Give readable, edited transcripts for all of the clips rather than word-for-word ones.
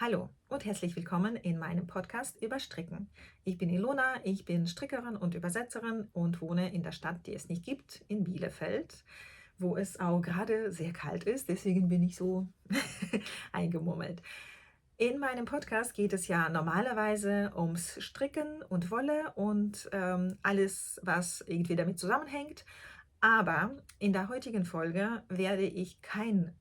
Hallo und herzlich willkommen in meinem Podcast über Stricken. Ich bin Ilona, ich bin Strickerin und Übersetzerin und wohne in der Stadt, die es nicht gibt, in Bielefeld, wo es auch gerade sehr kalt ist. Deswegen bin ich so eingemummelt. In meinem Podcast geht es ja normalerweise ums Stricken und Wolle und alles, was irgendwie damit zusammenhängt. Aber in der heutigen Folge werde ich kein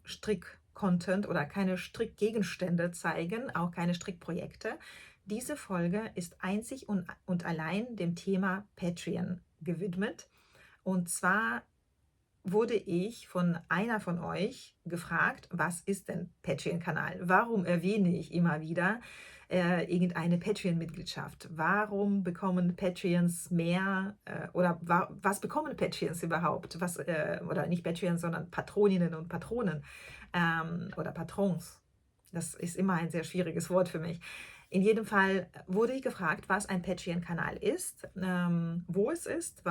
Strick-Content oder keine Strickgegenstände zeigen, auch keine Strickprojekte. Diese Folge ist einzig und allein dem Thema Patreon gewidmet. Und zwar wurde ich von einer von euch gefragt, was ist denn Patreon-Kanal? Warum erwähne ich immer wieder irgendeine Patreon-Mitgliedschaft? Warum bekommen Patreons mehr oder was bekommen Patreons überhaupt? Oder nicht Patreons, sondern Patroninnen und Patronen oder Patrons. Das ist immer ein sehr schwieriges Wort für mich. In jedem Fall wurde ich gefragt, was ein Patreon-Kanal ist, wo es ist,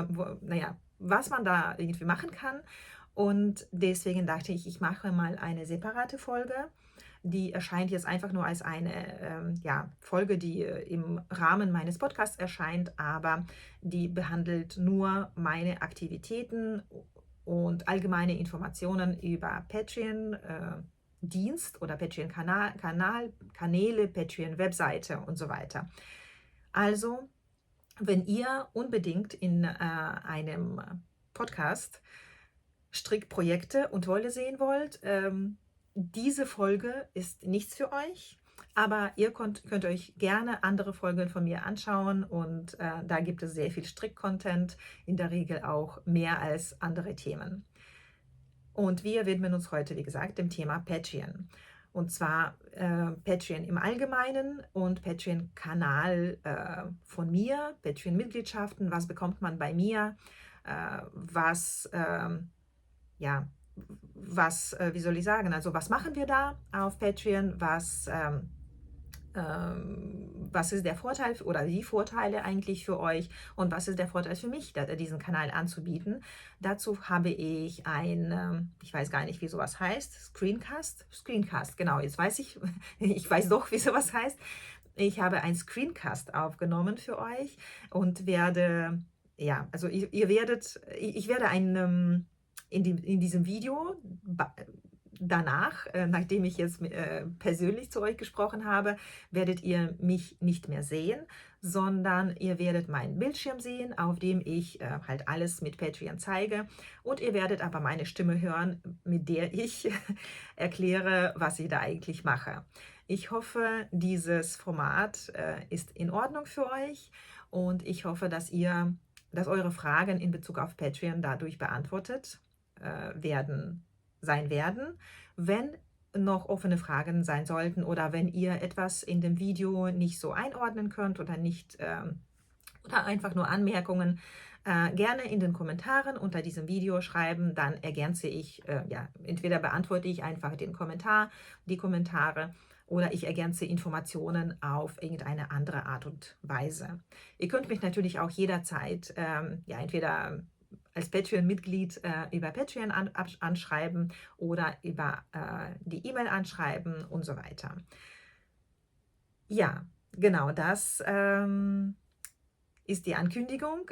naja, was man da irgendwie machen kann. Und deswegen dachte ich, ich mache mal eine separate Folge. Die erscheint jetzt einfach nur als eine Folge, die im Rahmen meines Podcasts erscheint, aber die behandelt nur meine Aktivitäten und allgemeine Informationen über Patreon. Dienst oder Kanäle, Patreon-Webseite und so weiter. Also, wenn ihr unbedingt in einem Podcast Strickprojekte und Wolle sehen wollt, diese Folge ist nichts für euch, aber ihr könnt euch gerne andere Folgen von mir anschauen und da gibt es sehr viel Strick-Content, in der Regel auch mehr als andere Themen. Und wir widmen uns heute, wie gesagt, dem Thema Patreon. Und zwar Patreon im Allgemeinen und Patreon-Kanal von mir, Patreon-Mitgliedschaften, was bekommt man bei mir, was, ja, wie soll ich sagen, also was machen wir da auf Patreon, was ist der Vorteil oder die Vorteile eigentlich für euch und was ist der Vorteil für mich, diesen Kanal anzubieten. Dazu habe ich ich weiß gar nicht, wie sowas heißt, Screencast, genau, jetzt weiß ich, ich weiß doch, wie sowas heißt. Ich habe ein Screencast aufgenommen für euch und also ihr werdet, ich werde in diesem Video danach, nachdem ich jetzt persönlich zu euch gesprochen habe, werdet ihr mich nicht mehr sehen, sondern ihr werdet meinen Bildschirm sehen, auf dem ich halt alles mit Patreon zeige. Und ihr werdet aber meine Stimme hören, mit der ich erkläre, was ich da eigentlich mache. Ich hoffe, dieses Format ist in Ordnung für euch und ich hoffe, dass eure Fragen in Bezug auf Patreon dadurch beantwortet sein werden. Wenn noch offene Fragen sein sollten oder wenn ihr etwas in dem Video nicht so einordnen könnt oder nicht oder einfach nur Anmerkungen, gerne in den Kommentaren unter diesem Video schreiben, dann ergänze ich, entweder beantworte ich einfach die Kommentare oder ich ergänze Informationen auf irgendeine andere Art und Weise. Ihr könnt mich natürlich auch jederzeit entweder als Patreon-Mitglied über Patreon anschreiben oder über die E-Mail anschreiben und so weiter. Ja, genau, das ist die Ankündigung.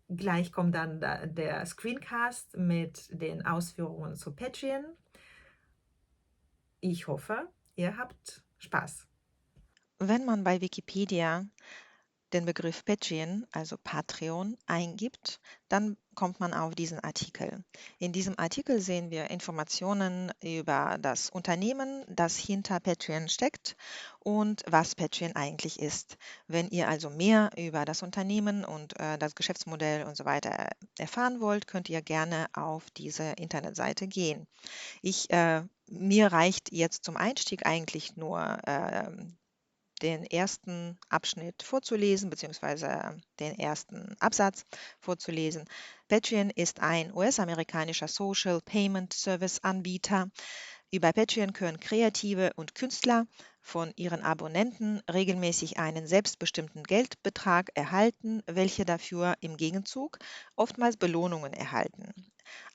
Gleich kommt dann der Screencast mit den Ausführungen zu Patreon. Ich hoffe, ihr habt Spaß. Wenn man bei Wikipedia den Begriff Patreon, also Patreon, eingibt, dann kommt man auf diesen Artikel. In diesem Artikel sehen wir Informationen über das Unternehmen, das hinter Patreon steckt und was Patreon eigentlich ist. Wenn ihr also mehr über das Unternehmen und das Geschäftsmodell und so weiter erfahren wollt, könnt ihr gerne auf diese Internetseite gehen. Mir reicht jetzt zum Einstieg eigentlich nur den ersten Abschnitt vorzulesen, beziehungsweise den ersten Absatz vorzulesen. Patreon ist ein US-amerikanischer Social Payment Service Anbieter. Über Patreon können Kreative und Künstler von ihren Abonnenten regelmäßig einen selbstbestimmten Geldbetrag erhalten, welche dafür im Gegenzug oftmals Belohnungen erhalten.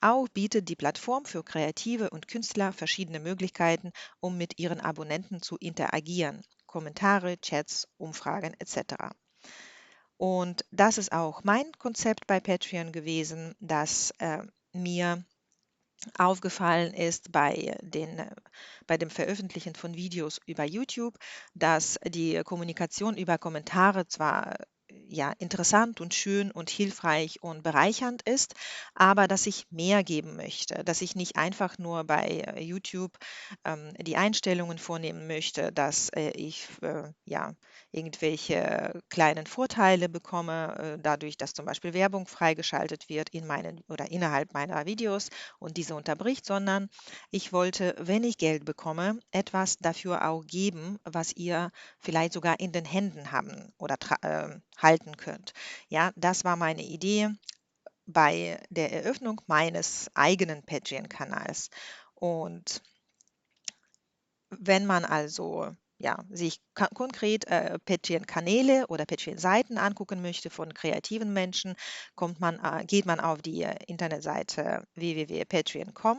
Auch bietet die Plattform für Kreative und Künstler verschiedene Möglichkeiten, um mit ihren Abonnenten zu interagieren. Kommentare, Chats, Umfragen etc. Und das ist auch mein Konzept bei Patreon gewesen, dass mir aufgefallen ist bei dem Veröffentlichen von Videos über YouTube, dass die Kommunikation über Kommentare zwar ja, interessant und schön und hilfreich und bereichernd ist, aber dass ich mehr geben möchte, dass ich nicht einfach nur bei YouTube die Einstellungen vornehmen möchte, dass ich ja, irgendwelche kleinen Vorteile bekomme, dadurch, dass zum Beispiel Werbung freigeschaltet wird in meinen oder innerhalb meiner Videos und diese unterbricht, sondern ich wollte, wenn ich Geld bekomme, etwas dafür auch geben, was ihr vielleicht sogar in den Händen haben oder halten könnt. Ja, das war meine Idee bei der Eröffnung meines eigenen Patreon-Kanals. Und wenn man also ja, sich konkret Patreon-Kanäle oder Patreon-Seiten angucken möchte von kreativen Menschen, geht man auf die Internetseite www.patreon.com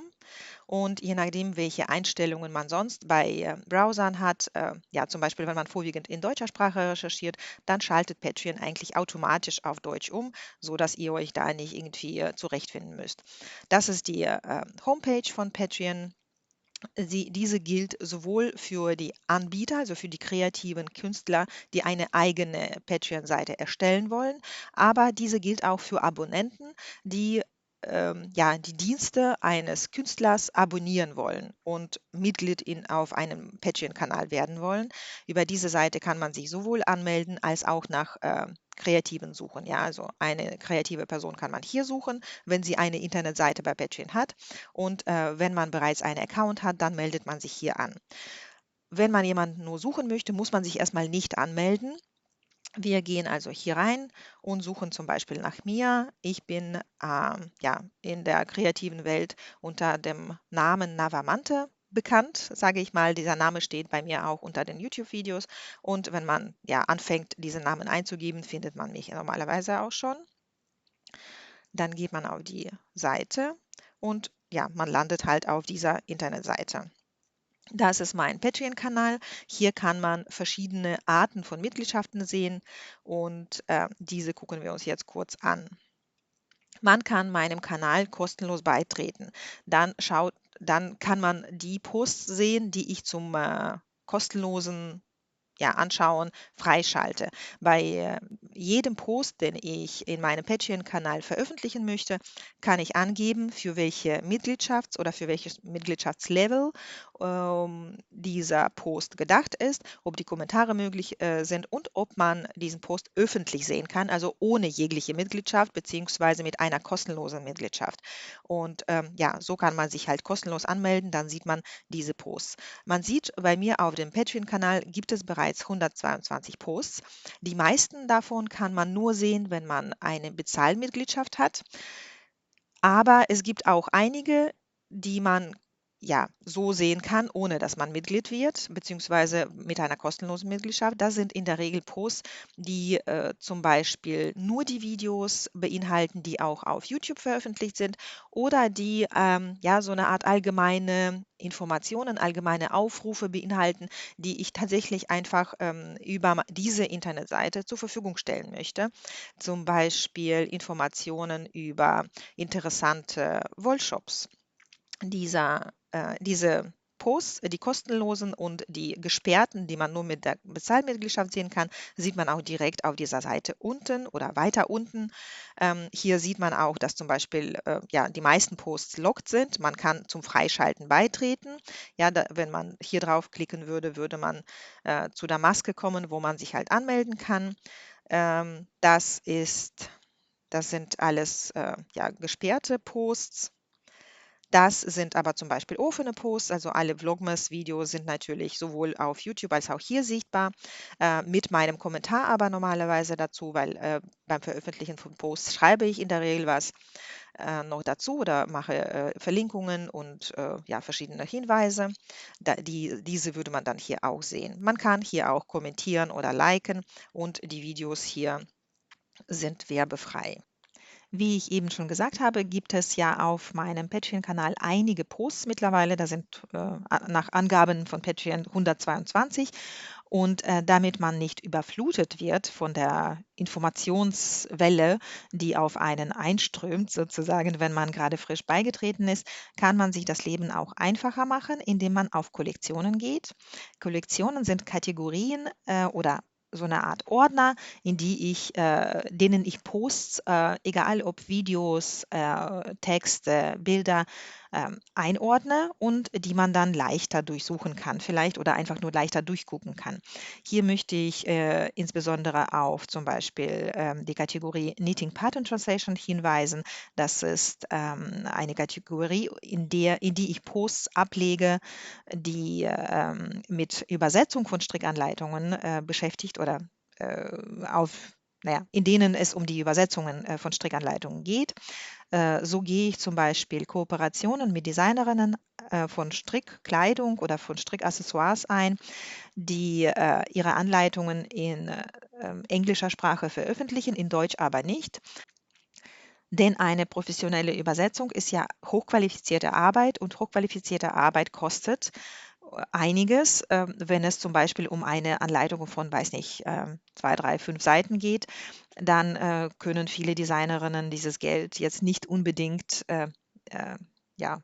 und je nachdem, welche Einstellungen man sonst bei Browsern hat, ja, zum Beispiel, wenn man vorwiegend in deutscher Sprache recherchiert, dann schaltet Patreon eigentlich automatisch auf Deutsch um, sodass ihr euch da nicht irgendwie zurechtfinden müsst. Das ist die Homepage von Patreon. Diese gilt sowohl für die Anbieter, also für die kreativen Künstler, die eine eigene Patreon-Seite erstellen wollen, aber diese gilt auch für Abonnenten, die ja, die Dienste eines Künstlers abonnieren wollen und Mitglied auf einem Patreon-Kanal werden wollen. Über diese Seite kann man sich sowohl anmelden als auch nach Kreativen suchen. Ja, also eine kreative Person kann man hier suchen, wenn sie eine Internetseite bei Patreon hat. Und wenn man bereits einen Account hat, dann meldet man sich hier an. Wenn man jemanden nur suchen möchte, muss man sich erstmal nicht anmelden. Wir gehen also hier rein und suchen zum Beispiel nach mir. Ich bin ja, in der kreativen Welt unter dem Namen Navamante bekannt, sage ich mal. Dieser Name steht bei mir auch unter den YouTube-Videos. Und wenn man ja anfängt, diesen Namen einzugeben, findet man mich normalerweise auch schon. Dann geht man auf die Seite und ja, man landet halt auf dieser Internetseite. Das ist mein Patreon-Kanal. Hier kann man verschiedene Arten von Mitgliedschaften sehen und diese gucken wir uns jetzt kurz an. Man kann meinem Kanal kostenlos beitreten. Dann kann man die Posts sehen, die ich zum kostenlosen ja, anschauen, freischalte. Bei jedem Post, den ich in meinem Patreon-Kanal veröffentlichen möchte, kann ich angeben, für welche Mitgliedschafts- oder für welches Mitgliedschaftslevel dieser Post gedacht ist, ob die Kommentare möglich sind und ob man diesen Post öffentlich sehen kann, also ohne jegliche Mitgliedschaft beziehungsweise mit einer kostenlosen Mitgliedschaft. Und ja, so kann man sich halt kostenlos anmelden, dann sieht man diese Posts. Man sieht, bei mir auf dem Patreon-Kanal gibt es bereits 122 Posts. Die meisten davon kann man nur sehen, wenn man eine Bezahlmitgliedschaft hat. Aber es gibt auch einige, die man ja so sehen kann, ohne dass man Mitglied wird, beziehungsweise mit einer kostenlosen Mitgliedschaft. Das sind in der Regel Posts, die zum Beispiel nur die Videos beinhalten, die auch auf YouTube veröffentlicht sind oder die ja so eine Art allgemeine Informationen, allgemeine Aufrufe beinhalten, die ich tatsächlich einfach über diese Internetseite zur Verfügung stellen möchte. Zum Beispiel Informationen über interessante Wollshops. Diese Posts, die kostenlosen und die gesperrten, die man nur mit der Bezahlmitgliedschaft sehen kann, sieht man auch direkt auf dieser Seite unten oder weiter unten. Hier sieht man auch, dass zum Beispiel ja, die meisten Posts locked sind. Man kann zum Freischalten beitreten. Ja, wenn man hier drauf klicken würde, würde man zu der Maske kommen, wo man sich halt anmelden kann. Ähm, das ist, das sind alles ja, gesperrte Posts. Das sind aber zum Beispiel offene Posts, also alle Vlogmas-Videos sind natürlich sowohl auf YouTube als auch hier sichtbar, mit meinem Kommentar aber normalerweise dazu, weil beim Veröffentlichen von Posts schreibe ich in der Regel was noch dazu oder mache Verlinkungen und ja, verschiedene Hinweise. Diese würde man dann hier auch sehen. Man kann hier auch kommentieren oder liken und die Videos hier sind werbefrei. Wie ich eben schon gesagt habe, gibt es ja auf meinem Patreon-Kanal einige Posts mittlerweile. Da sind nach Angaben von Patreon 122. Und damit man nicht überflutet wird von der Informationswelle, die auf einen einströmt, sozusagen, wenn man gerade frisch beigetreten ist, kann man sich das Leben auch einfacher machen, indem man auf Kollektionen geht. Kollektionen sind Kategorien oder so eine Art Ordner, denen ich Posts, egal ob Videos, Texte, Bilder, einordne und die man dann leichter durchsuchen kann, vielleicht oder einfach nur leichter durchgucken kann. Hier möchte ich insbesondere auf zum Beispiel die Kategorie Knitting Pattern Translation hinweisen. Das ist eine Kategorie, in die ich Posts ablege, die mit Übersetzung von Strickanleitungen beschäftigt oder in denen es um die Übersetzungen von Strickanleitungen geht. So gehe ich zum Beispiel Kooperationen mit Designerinnen von Strickkleidung oder von Strickaccessoires ein, die ihre Anleitungen in englischer Sprache veröffentlichen, in Deutsch aber nicht. Denn eine professionelle Übersetzung ist ja hochqualifizierte Arbeit und hochqualifizierte Arbeit kostet einiges, wenn es zum Beispiel um eine Anleitung von, weiß nicht, 2, 3, 5 Seiten geht, dann können viele Designerinnen dieses Geld jetzt nicht unbedingt ja,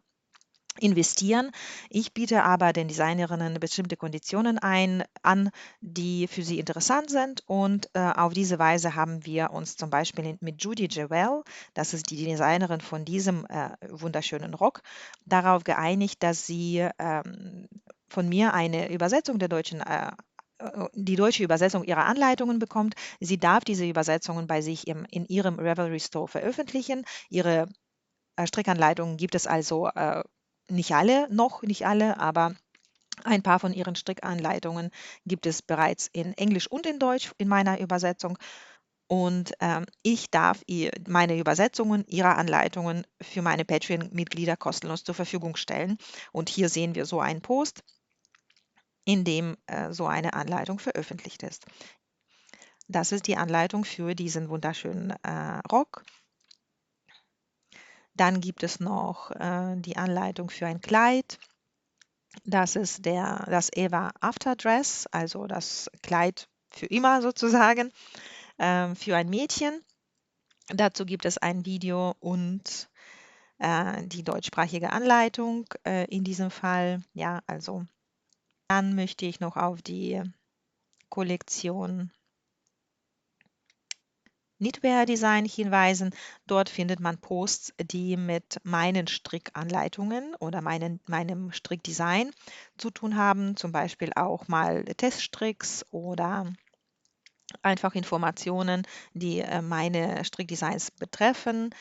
investieren. Ich biete aber den Designerinnen bestimmte Konditionen an, die für sie interessant sind. Und auf diese Weise haben wir uns zum Beispiel mit Judy Jewell, das ist die Designerin von diesem wunderschönen Rock, darauf geeinigt, dass sie von mir eine Übersetzung die deutsche Übersetzung ihrer Anleitungen bekommt. Sie darf diese Übersetzungen bei sich in ihrem Ravelry Store veröffentlichen. Ihre Strickanleitungen gibt es also nicht alle, aber ein paar von ihren Strickanleitungen gibt es bereits in Englisch und in Deutsch in meiner Übersetzung. Und ich darf meine Übersetzungen ihrer Anleitungen für meine Patreon-Mitglieder kostenlos zur Verfügung stellen. Und hier sehen wir so einen Post, in dem so eine Anleitung veröffentlicht ist. Das ist die Anleitung für diesen wunderschönen Rock. Dann gibt es noch die Anleitung für ein Kleid. Das ist das Eva Afterdress, also das Kleid für immer sozusagen, für ein Mädchen. Dazu gibt es ein Video und die deutschsprachige Anleitung in diesem Fall. Ja, also dann möchte ich noch auf die Kollektion Knitwear Design hinweisen. Dort findet man Posts, die mit meinen Strickanleitungen oder meinem Strickdesign zu tun haben, zum Beispiel auch mal Teststricks oder einfach Informationen, die meine Strickdesigns betreffen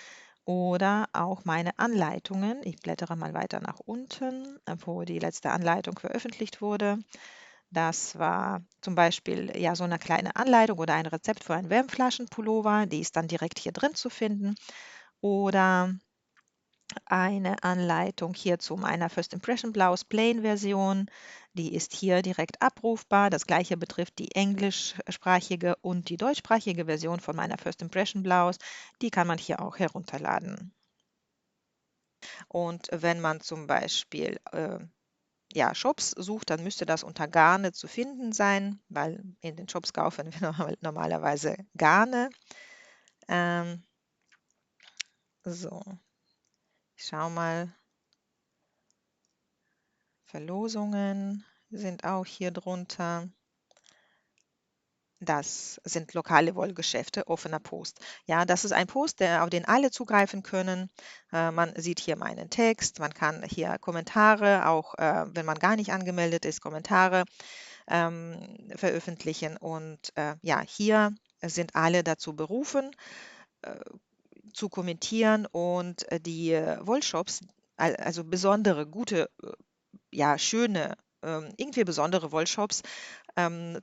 oder auch meine Anleitungen. Ich blättere mal weiter nach unten, wo die letzte Anleitung veröffentlicht wurde. Das war zum Beispiel ja so eine kleine Anleitung oder ein Rezept für einen Wärmflaschenpullover, die ist dann direkt hier drin zu finden. Oder eine Anleitung hier zu meiner First Impression Blouse Plain Version. Die ist hier direkt abrufbar. Das gleiche betrifft die englischsprachige und die deutschsprachige Version von meiner First Impression Blouse. Die kann man hier auch herunterladen. Und wenn man zum Beispiel ja, Shops sucht, dann müsste das unter Garne zu finden sein, weil in den Shops kaufen wir normalerweise Garne. So, ich schau mal. Verlosungen sind auch hier drunter. Das sind lokale Wollgeschäfte, offener Post. Ja, das ist ein Post, auf den alle zugreifen können. Man sieht hier meinen Text, man kann hier Kommentare, auch wenn man gar nicht angemeldet ist, Kommentare veröffentlichen. Und ja, hier sind alle dazu berufen, äh, zu kommentieren und die Wollshops, also besondere, gute, ja, schöne, irgendwie besondere Wollshops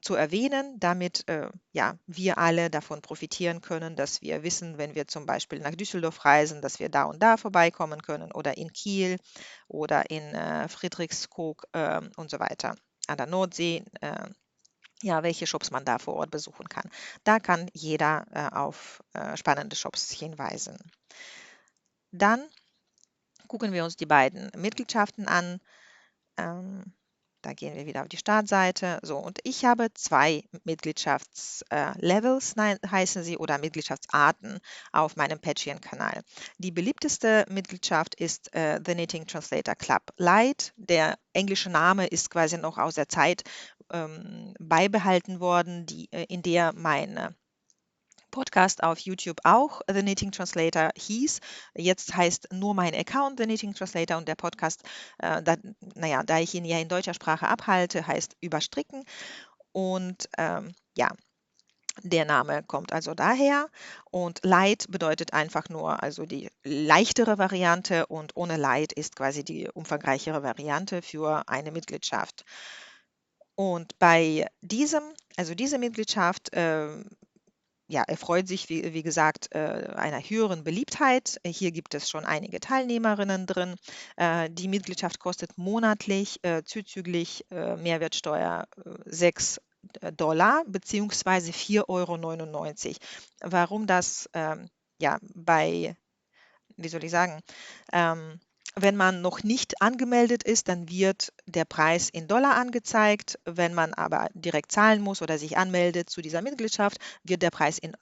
zu erwähnen, damit ja, wir alle davon profitieren können, dass wir wissen, wenn wir zum Beispiel nach Düsseldorf reisen, dass wir da und da vorbeikommen können oder in Kiel oder in Friedrichskoog und so weiter an der Nordsee. ja, welche Shops man da vor Ort besuchen kann. Da kann jeder auf spannende Shops hinweisen. Dann gucken wir uns die beiden Mitgliedschaften an. Da gehen wir wieder auf die Startseite. So, und ich habe zwei Mitgliedschaftslevels, heißen sie, oder Mitgliedschaftsarten auf meinem Patreon-Kanal. Die beliebteste Mitgliedschaft ist The Knitting Translator Club Lite. Der englische Name ist quasi noch aus der Zeit beibehalten worden, in der mein Podcast auf YouTube auch The Knitting Translator hieß. Jetzt heißt nur mein Account The Knitting Translator und der Podcast, da ich ihn ja in deutscher Sprache abhalte, heißt Überstricken. Und ja, der Name kommt also daher. Und Light bedeutet einfach nur also die leichtere Variante und ohne Light ist quasi die umfangreichere Variante für eine Mitgliedschaft. Und bei diese Mitgliedschaft ja, erfreut sich, wie gesagt, einer höheren Beliebtheit. Hier gibt es schon einige Teilnehmerinnen drin. Die Mitgliedschaft kostet monatlich zuzüglich Mehrwertsteuer 6 Dollar bzw. 4,99 Euro. Warum das ja wie soll ich sagen, ähm, wenn man noch nicht angemeldet ist, dann wird der Preis in Dollar angezeigt. Wenn man aber direkt zahlen muss oder sich anmeldet zu dieser Mitgliedschaft, wird der Preis in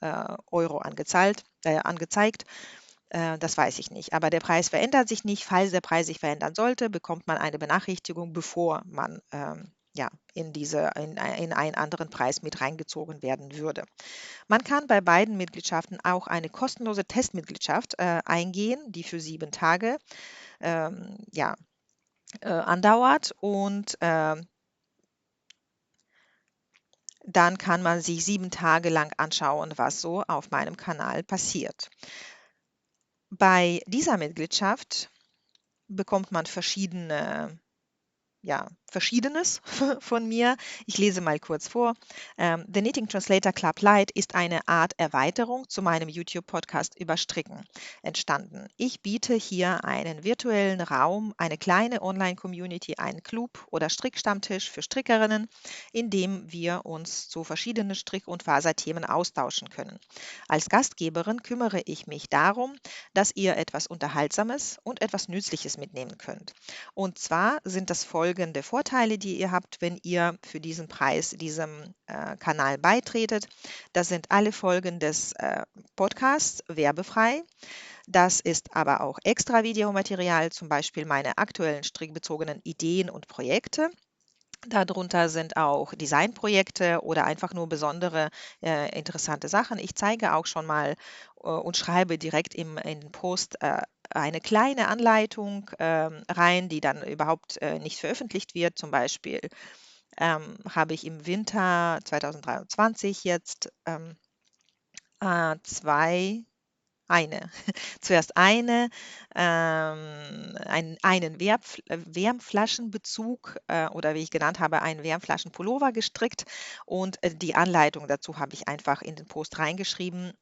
Euro angezeigt. Das weiß ich nicht. Aber der Preis verändert sich nicht. Falls der Preis sich verändern sollte, bekommt man eine Benachrichtigung, bevor man ja, in einen anderen Preis mit reingezogen werden würde. Man kann bei beiden Mitgliedschaften auch eine kostenlose Testmitgliedschaft eingehen, die für 7 Tage ja, andauert und dann kann man sich 7 Tage lang anschauen, was so auf meinem Kanal passiert. Bei dieser Mitgliedschaft bekommt man Verschiedenes von mir. Ich lese mal kurz vor. The Knitting Translator Club Lite ist eine Art Erweiterung zu meinem YouTube-Podcast über Stricken entstanden. Ich biete hier einen virtuellen Raum, eine kleine Online-Community, einen Club oder Strickstammtisch für Strickerinnen, in dem wir uns zu verschiedenen Strick- und Faserthemen austauschen können. Als Gastgeberin kümmere ich mich darum, dass ihr etwas Unterhaltsames und etwas Nützliches mitnehmen könnt. Und zwar sind das folgende Vorteile, die ihr habt, wenn ihr für diesen Preis diesem Kanal beitretet. Das sind alle Folgen des Podcasts werbefrei. Das ist aber auch extra Videomaterial, zum Beispiel meine aktuellen strickbezogenen Ideen und Projekte. Darunter sind auch Designprojekte oder einfach nur besondere interessante Sachen. Ich zeige auch schon mal und schreibe direkt in den Post eine kleine Anleitung rein, die dann überhaupt nicht veröffentlicht wird. Zum Beispiel habe ich im Winter 2023 jetzt zwei eine. Zuerst einen Wärmflaschenbezug oder wie ich genannt habe, einen Wärmflaschenpullover gestrickt und die Anleitung dazu habe ich einfach in den Post reingeschrieben,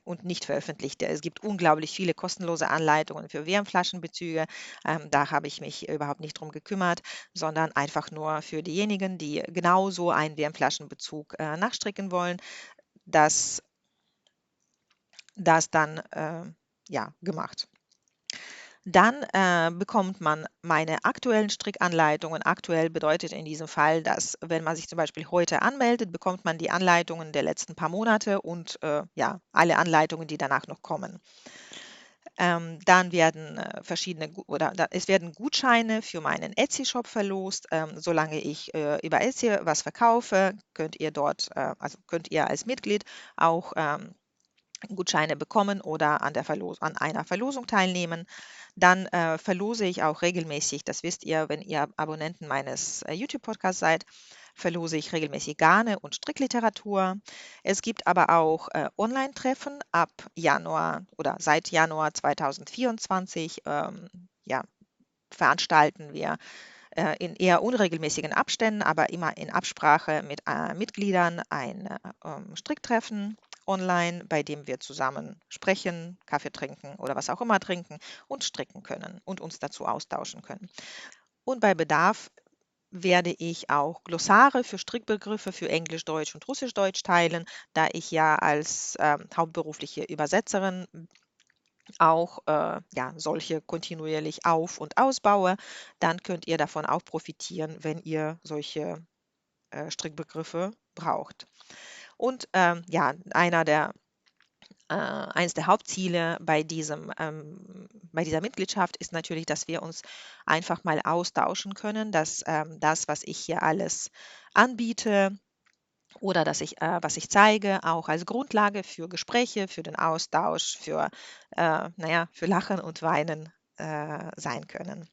und nicht veröffentlicht. Es gibt unglaublich viele kostenlose Anleitungen für Wärmflaschenbezüge. Da habe ich mich überhaupt nicht drum gekümmert, sondern einfach nur für diejenigen, die genauso einen Wärmflaschenbezug nachstricken wollen. Das das dann ja, gemacht. Dann bekommt man meine aktuellen Strickanleitungen. Aktuell bedeutet in diesem Fall, dass wenn man sich zum Beispiel heute anmeldet, bekommt man die Anleitungen der letzten paar Monate und ja, alle Anleitungen, die danach noch kommen. Dann werden es werden Gutscheine für meinen Etsy-Shop verlost. Solange ich über Etsy was verkaufe, also könnt ihr als Mitglied auch Gutscheine bekommen oder an einer Verlosung teilnehmen. Dann verlose ich auch regelmäßig, das wisst ihr, wenn ihr Abonnenten meines YouTube-Podcasts seid, verlose ich regelmäßig Garne und Strickliteratur. Es gibt aber auch Online-Treffen ab Januar oder seit Januar 2024. Ja, veranstalten wir in eher unregelmäßigen Abständen, aber immer in Absprache mit Mitgliedern ein Stricktreffen online, bei dem wir zusammen sprechen, Kaffee trinken oder was auch immer trinken und stricken können und uns dazu austauschen können. Und bei Bedarf werde ich auch Glossare für Strickbegriffe für Englisch, Deutsch und Russisch-Deutsch teilen, da ich ja als hauptberufliche Übersetzerin auch ja, solche kontinuierlich auf- und ausbaue. Dann könnt ihr davon auch profitieren, wenn ihr solche Strickbegriffe braucht. Und ja, eines der Hauptziele bei dieser Mitgliedschaft ist natürlich, dass wir uns einfach mal austauschen können, dass das, was ich hier alles anbiete oder was ich zeige, auch als Grundlage für Gespräche, für den Austausch, naja, für Lachen und Weinen sein können.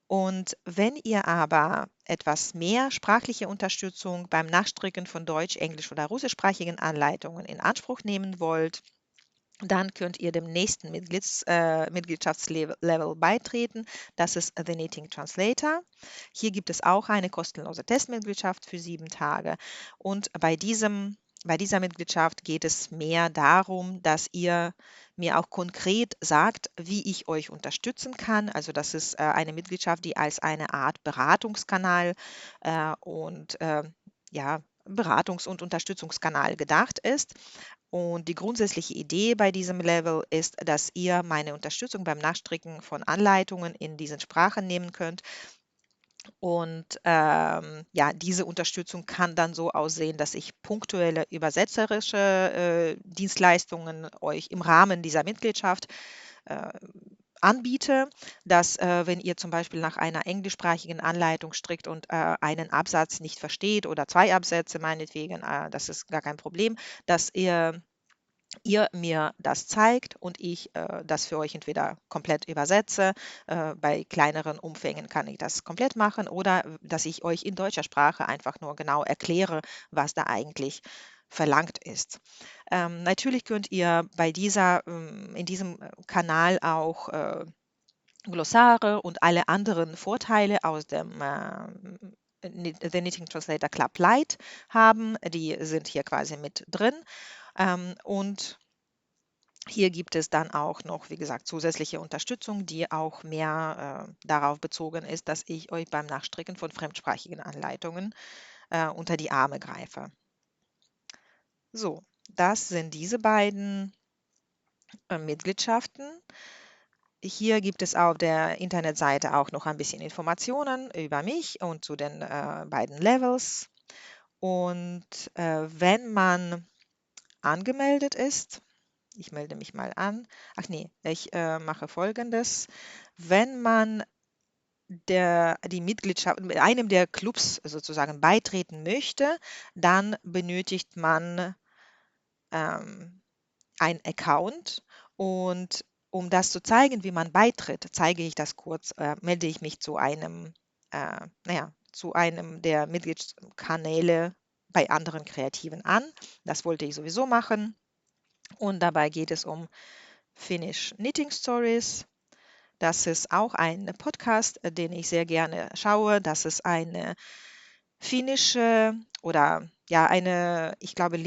Und wenn ihr aber etwas mehr sprachliche Unterstützung beim Nachstricken von deutsch-, englisch- oder russischsprachigen Anleitungen in Anspruch nehmen wollt, dann könnt ihr dem nächsten Mitgliedschaftslevel beitreten. Das ist The Knitting Translator. Hier gibt es auch eine kostenlose Testmitgliedschaft für 7 Tage. Und bei dieser Mitgliedschaft geht es mehr darum, dass ihr mir auch konkret sagt, wie ich euch unterstützen kann. Also das ist eine Mitgliedschaft, die als eine Art Beratungskanal und ja, Beratungs- und Unterstützungskanal gedacht ist. Und die grundsätzliche Idee bei diesem Level ist, dass ihr meine Unterstützung beim Nachstricken von Anleitungen in diesen Sprachen nehmen könnt. Und ja, diese Unterstützung kann dann so aussehen, dass ich punktuelle übersetzerische Dienstleistungen euch im Rahmen dieser Mitgliedschaft äh, anbiete, dass wenn ihr zum Beispiel nach einer englischsprachigen Anleitung strickt und einen Absatz nicht versteht oder 2 Absätze meinetwegen, das ist gar kein Problem, dass ihr mir das zeigt und ich das für euch entweder komplett übersetze. Bei kleineren Umfängen kann ich das komplett machen oder dass ich euch in deutscher Sprache einfach nur genau erkläre, was da eigentlich verlangt ist. Natürlich könnt ihr in diesem Kanal auch Glossare und alle anderen Vorteile aus dem The Knitting Translator Club Lite haben. Die sind hier quasi mit drin. Und hier gibt es dann auch noch, wie gesagt, zusätzliche Unterstützung, die auch mehr darauf bezogen ist, dass ich euch beim Nachstricken von fremdsprachigen Anleitungen unter die Arme greife. So, das sind diese beiden Mitgliedschaften. Hier gibt es auf der Internetseite auch noch ein bisschen Informationen über mich und zu den beiden Levels. Und wenn man angemeldet ist, ich melde mich mal an. Ach nee, ich mache Folgendes. Wenn man die Mitgliedschaft mit einem der Clubs sozusagen beitreten möchte, dann benötigt man ähm, ein Account. Und um das zu zeigen, wie man beitritt, zeige ich das kurz, melde ich mich naja, zu einem der Mitgliedskanäle bei anderen Kreativen an. Das wollte ich sowieso machen. Und dabei geht es um Finnish Knitting Stories. Das ist auch ein Podcast, den ich sehr gerne schaue. Das ist eine finnische oder ja, ich glaube,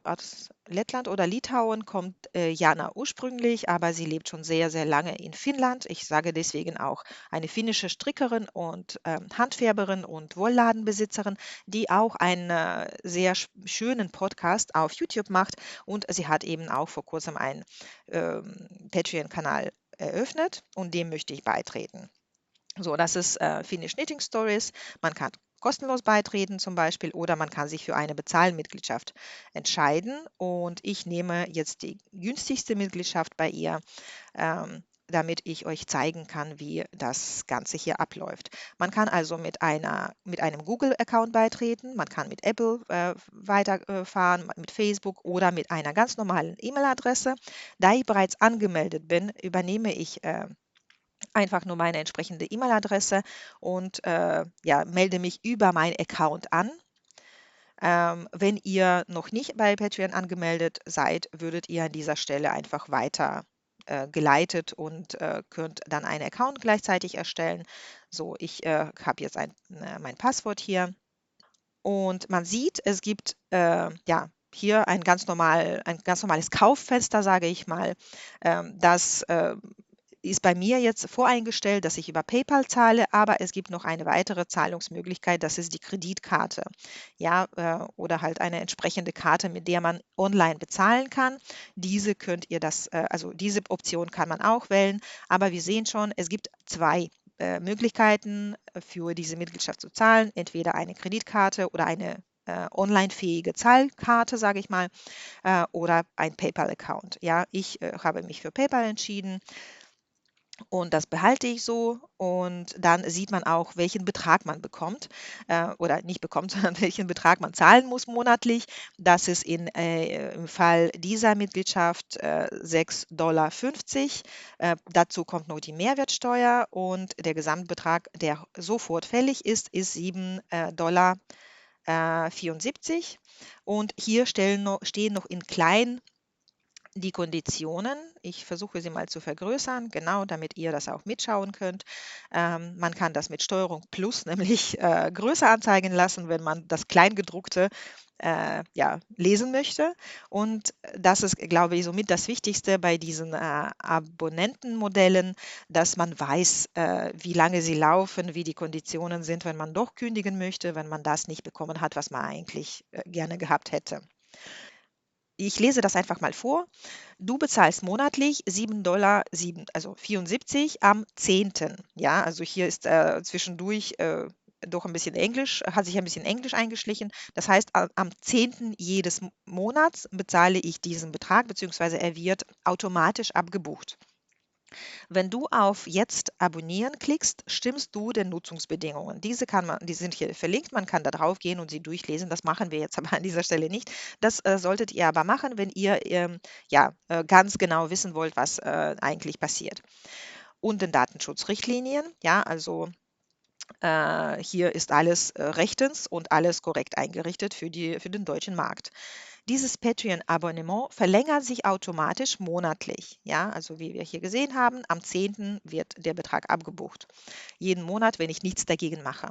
aus Lettland oder Litauen kommt Jana ursprünglich, aber sie lebt schon sehr, sehr lange in Finnland. Ich sage deswegen auch eine finnische Strickerin und Handfärberin und Wollladenbesitzerin, die auch einen sehr schönen Podcast auf YouTube macht. Und sie hat eben auch vor kurzem einen Patreon-Kanal eröffnet und dem möchte ich beitreten. So, das ist Finnish Knitting Stories. Man kann kostenlos beitreten zum Beispiel oder man kann sich für eine Bezahlmitgliedschaft entscheiden. Und ich nehme jetzt die günstigste Mitgliedschaft bei ihr, damit ich euch zeigen kann, wie das Ganze hier abläuft. Man kann also mit einem Google-Account beitreten, man kann mit Apple weiterfahren, mit Facebook oder mit einer ganz normalen E-Mail-Adresse. Da ich bereits angemeldet bin, übernehme ich einfach nur meine entsprechende E-Mail-Adresse und ja, melde mich über meinen Account an. Wenn ihr noch nicht bei Patreon angemeldet seid, würdet ihr an dieser Stelle einfach weiter geleitet und könnt dann einen Account gleichzeitig erstellen. So, ich habe jetzt mein Passwort hier und man sieht, es gibt ja hier ein ganz normales Kauffenster, sage ich mal, das ist bei mir jetzt voreingestellt, dass ich über PayPal zahle, aber es gibt noch eine weitere Zahlungsmöglichkeit, das ist die Kreditkarte. Ja, oder halt eine entsprechende Karte, mit der man online bezahlen kann. Also diese Option kann man auch wählen, aber wir sehen schon, es gibt zwei Möglichkeiten für diese Mitgliedschaft zu zahlen, entweder eine Kreditkarte oder eine online-fähige Zahlkarte, sage ich mal, oder ein PayPal-Account. Ja, ich habe mich für PayPal entschieden und das behalte ich so und dann sieht man auch, welchen Betrag man bekommt oder nicht bekommt, sondern welchen Betrag man zahlen muss monatlich. Das ist im Fall dieser Mitgliedschaft 6,50 $. Dazu kommt noch die Mehrwertsteuer und der Gesamtbetrag, der sofort fällig ist 7,74 $. Und hier stehen noch in klein die Konditionen. Ich versuche sie mal zu vergrößern, genau, damit ihr das auch mitschauen könnt. Man kann das mit Steuerung Plus nämlich größer anzeigen lassen, wenn man das Kleingedruckte ja, lesen möchte. Und das ist, glaube ich, somit das Wichtigste bei diesen Abonnentenmodellen, dass man weiß, wie lange sie laufen, wie die Konditionen sind, wenn man doch kündigen möchte, wenn man das nicht bekommen hat, was man eigentlich gerne gehabt hätte. Ich lese das einfach mal vor. Du bezahlst monatlich 7,74 $, also 74 am 10. Ja, also hier ist zwischendurch doch ein bisschen Englisch, hat sich ein bisschen Englisch eingeschlichen. Das heißt, am 10. jedes Monats bezahle ich diesen Betrag, beziehungsweise er wird automatisch abgebucht. Wenn du auf Jetzt abonnieren klickst, stimmst du den Nutzungsbedingungen. Die sind hier verlinkt, man kann da drauf gehen und sie durchlesen. Das machen wir jetzt aber an dieser Stelle nicht. Das solltet ihr aber machen, wenn ihr ja, ganz genau wissen wollt, was eigentlich passiert. Und den Datenschutzrichtlinien, ja, also hier ist alles rechtens und alles korrekt eingerichtet für den deutschen Markt. Dieses Patreon-Abonnement verlängert sich automatisch monatlich. Ja, also wie wir hier gesehen haben, am 10. wird der Betrag abgebucht. Jeden Monat, wenn ich nichts dagegen mache.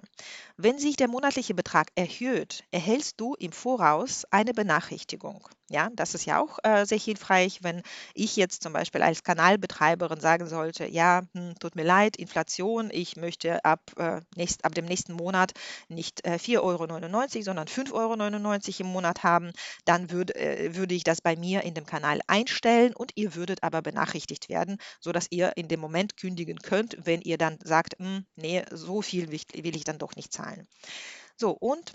Wenn sich der monatliche Betrag erhöht, erhältst du im Voraus eine Benachrichtigung. Ja, das ist ja auch sehr hilfreich, wenn ich jetzt zum Beispiel als Kanalbetreiberin sagen sollte, ja, tut mir leid, Inflation, ich möchte ab dem nächsten Monat nicht 4,99 €, sondern 5,99 € im Monat haben, dann würde ich das bei mir in dem Kanal einstellen und ihr würdet aber benachrichtigt werden, sodass ihr in dem Moment kündigen könnt, wenn ihr dann sagt, nee, so viel will ich dann doch nicht zahlen. So, und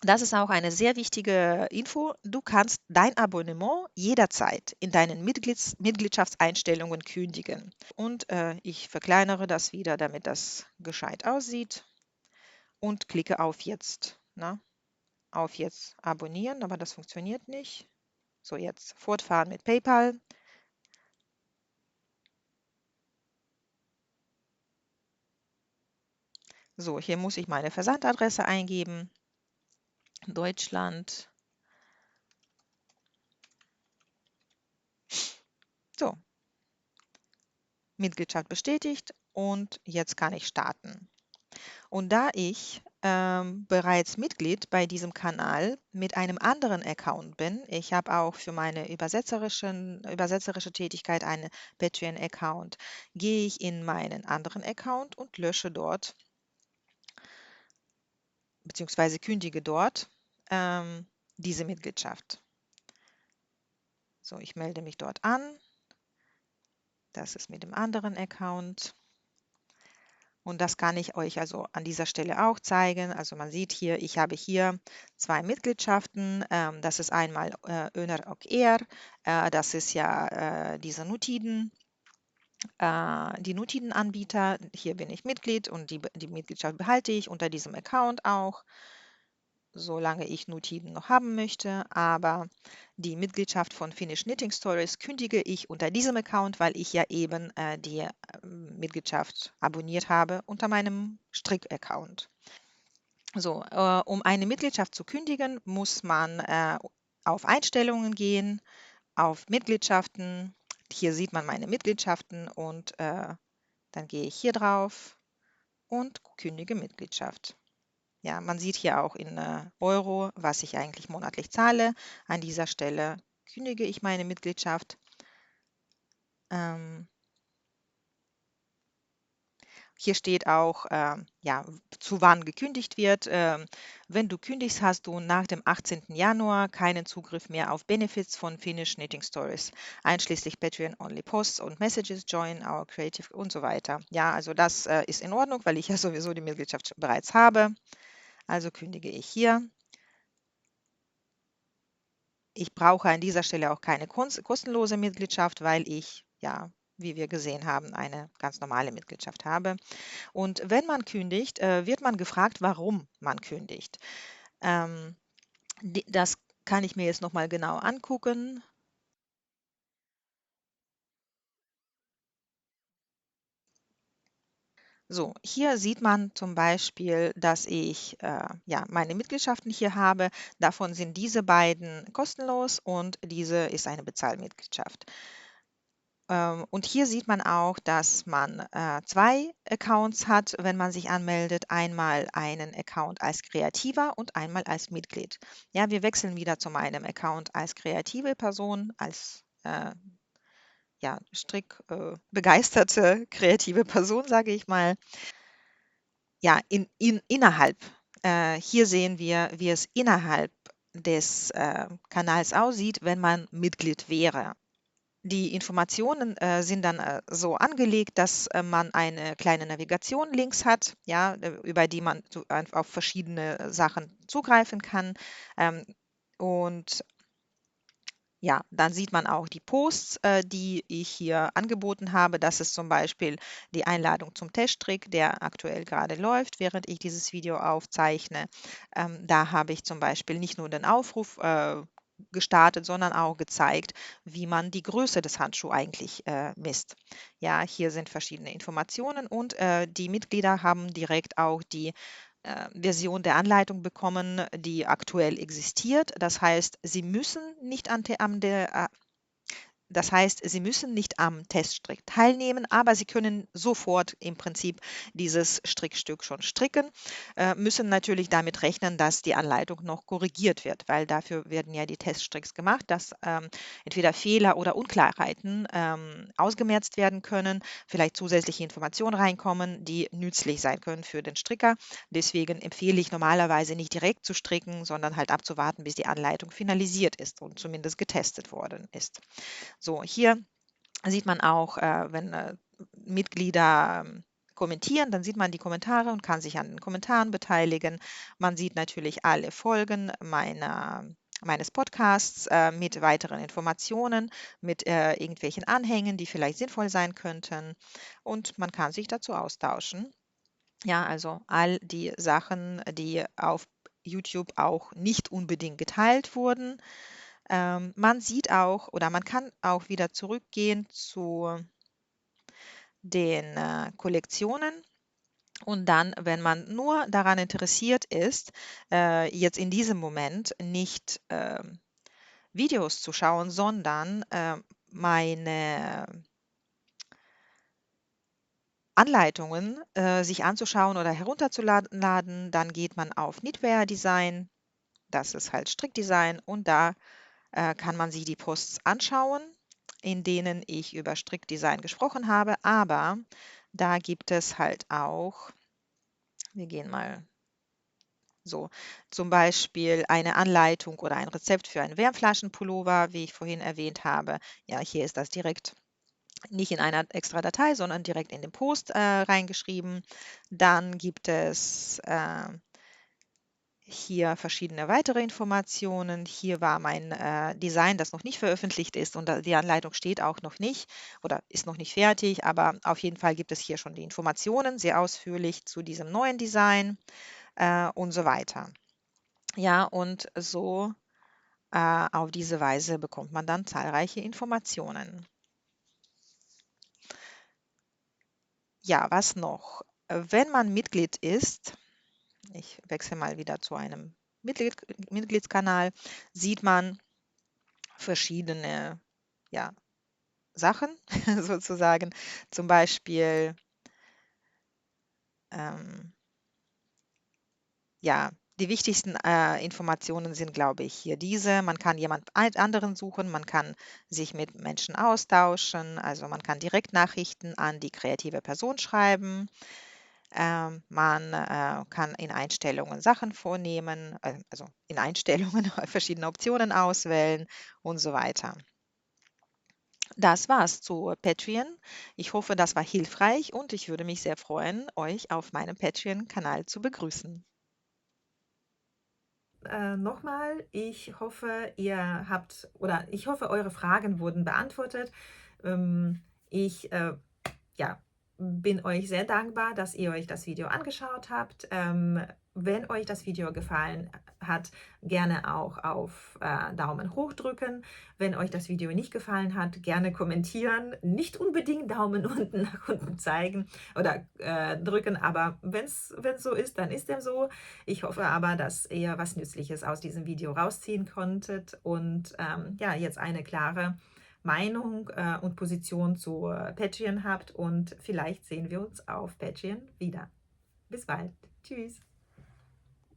das ist auch eine sehr wichtige Info. Du kannst dein Abonnement jederzeit in deinen Mitgliedschaftseinstellungen kündigen. Und ich verkleinere das wieder, damit das gescheit aussieht und klicke auf Jetzt. Na? Auf Jetzt abonnieren, aber das funktioniert nicht. So, jetzt fortfahren mit PayPal. So, hier muss ich meine Versandadresse eingeben. Deutschland. So, Mitgliedschaft bestätigt und jetzt kann ich starten. Und da ich bereits Mitglied bei diesem Kanal mit einem anderen Account bin, ich habe auch für meine übersetzerische Tätigkeit einen Patreon-Account, gehe ich in meinen anderen Account und lösche dort beziehungsweise kündige dort diese Mitgliedschaft. So, ich melde mich dort an. Das ist mit dem anderen Account. Und das kann ich euch also an dieser Stelle auch zeigen. Also man sieht hier, ich habe hier zwei Mitgliedschaften. Das ist einmal Öner och Er. Das ist ja die Nutiden-Anbieter. Hier bin ich Mitglied und die Mitgliedschaft behalte ich unter diesem Account auch, solange ich Nutiden noch haben möchte. Aber die Mitgliedschaft von Finnish Knitting Stories kündige ich unter diesem Account, weil ich ja eben die Mitgliedschaft abonniert habe unter meinem Strick-Account. So, um eine Mitgliedschaft zu kündigen, muss man auf Einstellungen gehen, auf Mitgliedschaften. Hier sieht man meine Mitgliedschaften und dann gehe ich hier drauf und kündige Mitgliedschaft. Ja, man sieht hier auch in Euro, was ich eigentlich monatlich zahle. An dieser Stelle kündige ich meine Mitgliedschaft. Ähm, Hier steht auch, ja, zu wann gekündigt wird. Wenn du kündigst, hast du nach dem 18. Januar keinen Zugriff mehr auf Benefits von Finnish Knitting Stories, einschließlich Patreon-only Posts und Messages, Join our Creative und so weiter. Ja, also das ist in Ordnung, weil ich ja sowieso die Mitgliedschaft bereits habe. Also kündige ich hier. Ich brauche an dieser Stelle auch keine kostenlose Mitgliedschaft, weil ich, ja, wie wir gesehen haben, eine ganz normale Mitgliedschaft habe. Und wenn man kündigt, wird man gefragt, warum man kündigt. Ähm, Das kann ich mir jetzt nochmal genau angucken. So, hier sieht man zum Beispiel, dass ich ja, meine Mitgliedschaften hier habe. Davon sind diese beiden kostenlos und diese ist eine Bezahlmitgliedschaft. Und hier sieht man auch, dass man zwei Accounts hat, wenn man sich anmeldet. Einmal einen Account als Kreativer und einmal als Mitglied. Ja, wir wechseln wieder zu meinem Account als kreative Person, als ja, begeisterte kreative Person, sage ich mal. Ja, innerhalb. Hier sehen wir, wie es innerhalb des Kanals aussieht, wenn man Mitglied wäre. Die Informationen sind dann so angelegt, dass man eine kleine Navigation links hat, ja, über die man auf verschiedene Sachen zugreifen kann. Ähm, und ja, dann sieht man auch die Posts, die ich hier angeboten habe. Das ist zum Beispiel die Einladung zum Teststrick, der aktuell gerade läuft, während ich dieses Video aufzeichne. Da habe ich zum Beispiel nicht nur den Aufruf gestartet, sondern auch gezeigt, wie man die Größe des Handschuhs eigentlich misst. Ja, hier sind verschiedene Informationen und die Mitglieder haben direkt auch die Version der Anleitung bekommen, die aktuell existiert. Das heißt, sie müssen nicht das heißt, Sie müssen nicht am Teststrick teilnehmen, aber Sie können sofort im Prinzip dieses Strickstück schon stricken, müssen natürlich damit rechnen, dass die Anleitung noch korrigiert wird, weil dafür werden ja die Teststricks gemacht, dass entweder Fehler oder Unklarheiten ausgemerzt werden können, vielleicht zusätzliche Informationen reinkommen, die nützlich sein können für den Stricker. Deswegen empfehle ich normalerweise nicht direkt zu stricken, sondern halt abzuwarten, bis die Anleitung finalisiert ist und zumindest getestet worden ist. So, hier sieht man auch, wenn Mitglieder kommentieren, dann sieht man die Kommentare und kann sich an den Kommentaren beteiligen. Man sieht natürlich alle Folgen meines Podcasts mit weiteren Informationen, mit irgendwelchen Anhängen, die vielleicht sinnvoll sein könnten. Und man kann sich dazu austauschen. Ja, also all die Sachen, die auf YouTube auch nicht unbedingt geteilt wurden. Man sieht auch oder man kann auch wieder zurückgehen zu den Kollektionen und dann, wenn man nur daran interessiert ist, jetzt in diesem Moment nicht Videos zu schauen, sondern meine Anleitungen sich anzuschauen oder herunterzuladen, dann geht man auf Knitwear Design, das ist halt Strickdesign und da kann man sich die Posts anschauen, in denen ich über Strickdesign gesprochen habe, aber da gibt es halt auch, wir gehen mal so, zum Beispiel eine Anleitung oder ein Rezept für einen Wärmflaschenpullover, wie ich vorhin erwähnt habe. Ja, hier ist das direkt nicht in einer extra Datei, sondern direkt in den Post reingeschrieben. Dann gibt es hier verschiedene weitere Informationen. Hier war mein Design, das noch nicht veröffentlicht ist und die Anleitung steht auch noch nicht oder ist noch nicht fertig, aber auf jeden Fall gibt es hier schon die Informationen sehr ausführlich zu diesem neuen Design und so weiter. Ja, und so auf diese Weise bekommt man dann zahlreiche Informationen. Ja, was noch? Wenn man Mitglied ist, ich wechsle mal wieder zu einem Mitgliedskanal, sieht man verschiedene ja, Sachen sozusagen. Zum Beispiel, ähm, ja, die wichtigsten Informationen sind, glaube ich, hier diese. Man kann jemand anderen suchen, man kann sich mit Menschen austauschen, also man kann Direktnachrichten an die kreative Person schreiben. Man kann in Einstellungen Sachen vornehmen, also in Einstellungen verschiedene Optionen auswählen und so weiter. Das war's zu Patreon. Ich hoffe, das war hilfreich und ich würde mich sehr freuen, euch auf meinem Patreon-Kanal zu begrüßen. Nochmal, ich hoffe, eure Fragen wurden beantwortet. Ich ja, bin euch sehr dankbar, dass ihr euch das Video angeschaut habt. Wenn euch das Video gefallen hat, gerne auch auf Daumen hoch drücken. Wenn euch das Video nicht gefallen hat, gerne kommentieren. Nicht unbedingt Daumen unten nach unten zeigen oder drücken, aber wenn es so ist, dann ist dem so. Ich hoffe aber, dass ihr was Nützliches aus diesem Video rausziehen konntet und ja, jetzt eine klare Meinung und Position zu Patreon habt und vielleicht sehen wir uns auf Patreon wieder. Bis bald. Tschüss.